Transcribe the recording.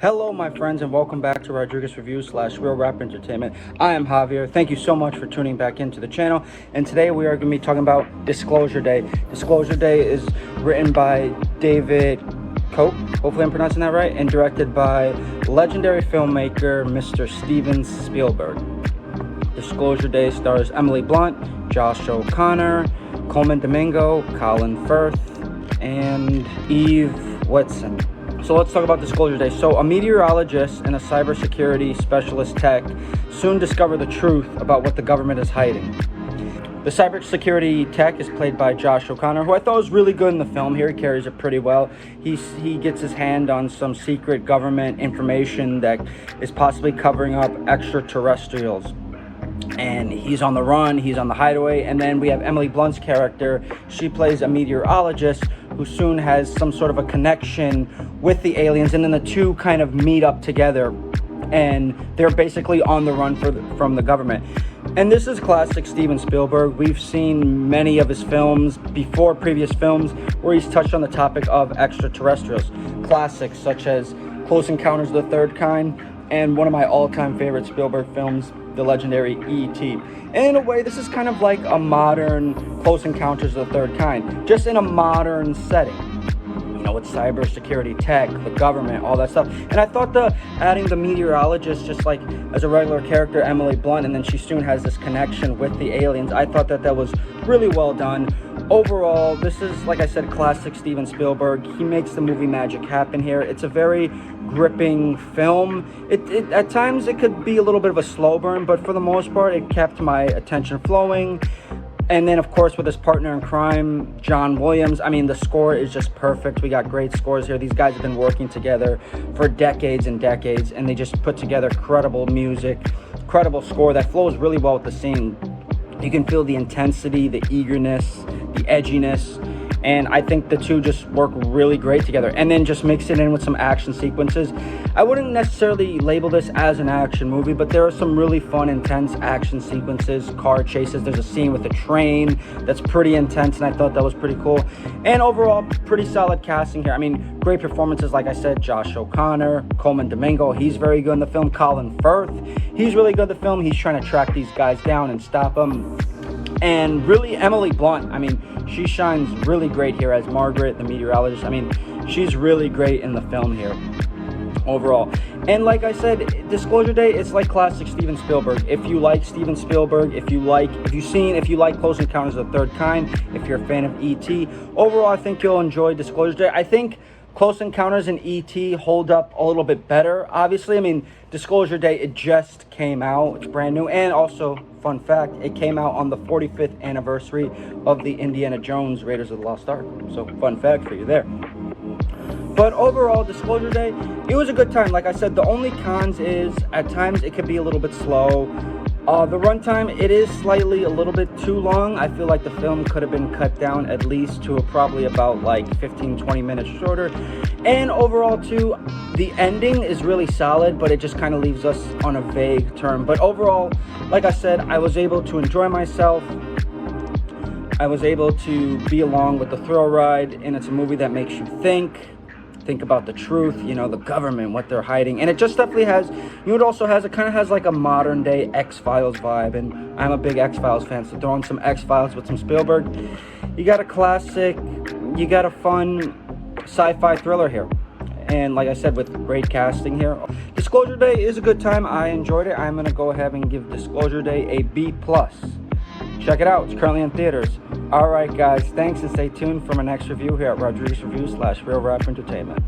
Hello, my friends, and welcome back to Rodriguez Reviews / Real Rap Entertainment. I am Javier. Thank you so much for tuning back into the channel. And today we are going to be talking about Disclosure Day. Disclosure Day is written by David Koepp, hopefully I'm pronouncing that right, and directed by legendary filmmaker Mr. Steven Spielberg. Disclosure Day stars Emily Blunt, Josh O'Connor, Colman Domingo, Colin Firth, and Eve Whitson. So let's talk about Disclosure Day. So a meteorologist and a cybersecurity specialist tech soon discover the truth about what the government is hiding. The cybersecurity tech is played by Josh O'Connor, who I thought was really good in the film here. He carries it pretty well. He gets his hand on some secret government information that is possibly covering up extraterrestrials. And he's on the run, he's on the hideaway. And then we have Emily Blunt's character. She plays a meteorologist who soon has some sort of a connection with the aliens, and then the two kind of meet up together, and they're basically on the run from the government. And this is classic Steven Spielberg. We've seen many of his films before, previous films, where he's touched on the topic of extraterrestrials. Classics such as Close Encounters of the Third Kind, and one of my all-time favorite Spielberg films, the legendary E.T. And in a way, this is kind of like a modern Close Encounters of the Third Kind, just in a modern setting. You know, with cybersecurity tech, the government, all that stuff. And I thought adding the meteorologist just like as a regular character, Emily Blunt, and then she soon has this connection with the aliens, I thought that was really well done. Overall, this is, like I said, classic Steven Spielberg. He makes the movie magic happen here. It's a very gripping film. At times it could be a little bit of a slow burn, but for the most part, it kept my attention flowing. And then, of course, with his partner in crime, John Williams, I mean, the score is just perfect. We got great scores here. These guys have been working together for decades and decades, and they just put together credible music, credible score that flows really well with the scene. You can feel the intensity, the eagerness, the edginess, and I think the two just work really great together. And then just mix it in with some action sequences. I wouldn't necessarily label this as an action movie, but there are some really fun, intense action sequences, car chases. There's a scene with a train that's pretty intense, and I thought that was pretty cool. And overall, pretty solid casting here. I mean, great performances, like I said, Josh O'Connor, Colman Domingo, he's very good in the film. Colin Firth, he's really good in the film. He's trying to track these guys down and stop them. And really, Emily Blunt, I mean, she shines really great here as Margaret, the meteorologist. I mean, she's really great in the film here overall. And like I said, Disclosure Day, it's like classic Steven Spielberg. If you like Steven Spielberg, if you like Close Encounters of the Third Kind, if you're a fan of E.T., overall, I think you'll enjoy Disclosure Day. I think Close Encounters and E.T. hold up a little bit better, obviously. I mean, Disclosure Day, it just came out. It's brand new. And also, fun fact, it came out on the 45th anniversary of the Indiana Jones Raiders of the Lost Ark. So, fun fact for you there. But overall, Disclosure Day, it was a good time. Like I said, the only cons is, at times, it could be a little bit slow. The runtime, it is slightly a little bit too long. I feel like the film could have been cut down at least to probably about like 15-20 minutes shorter. And overall too, the ending is really solid, but it just kind of leaves us on a vague term. But overall, like I said, I was able to enjoy myself. I was able to be along with the thrill ride, and it's a movie that makes you think about the truth, you know, the government, what they're hiding. And it just definitely has, you know, it also has, it kind of has like a modern day X-Files vibe, and I'm a big X-Files fan, so throwing some X-Files with some Spielberg, you got a classic, you got a fun sci-fi thriller here. And like I said, with great casting here. Disclosure Day is a good time. I enjoyed it. I'm gonna go ahead and give Disclosure Day a B+. Check it out. It's currently in theaters. Alright guys, thanks, and stay tuned for my next review here at Rodriguez Reviews / Real Rap Entertainment.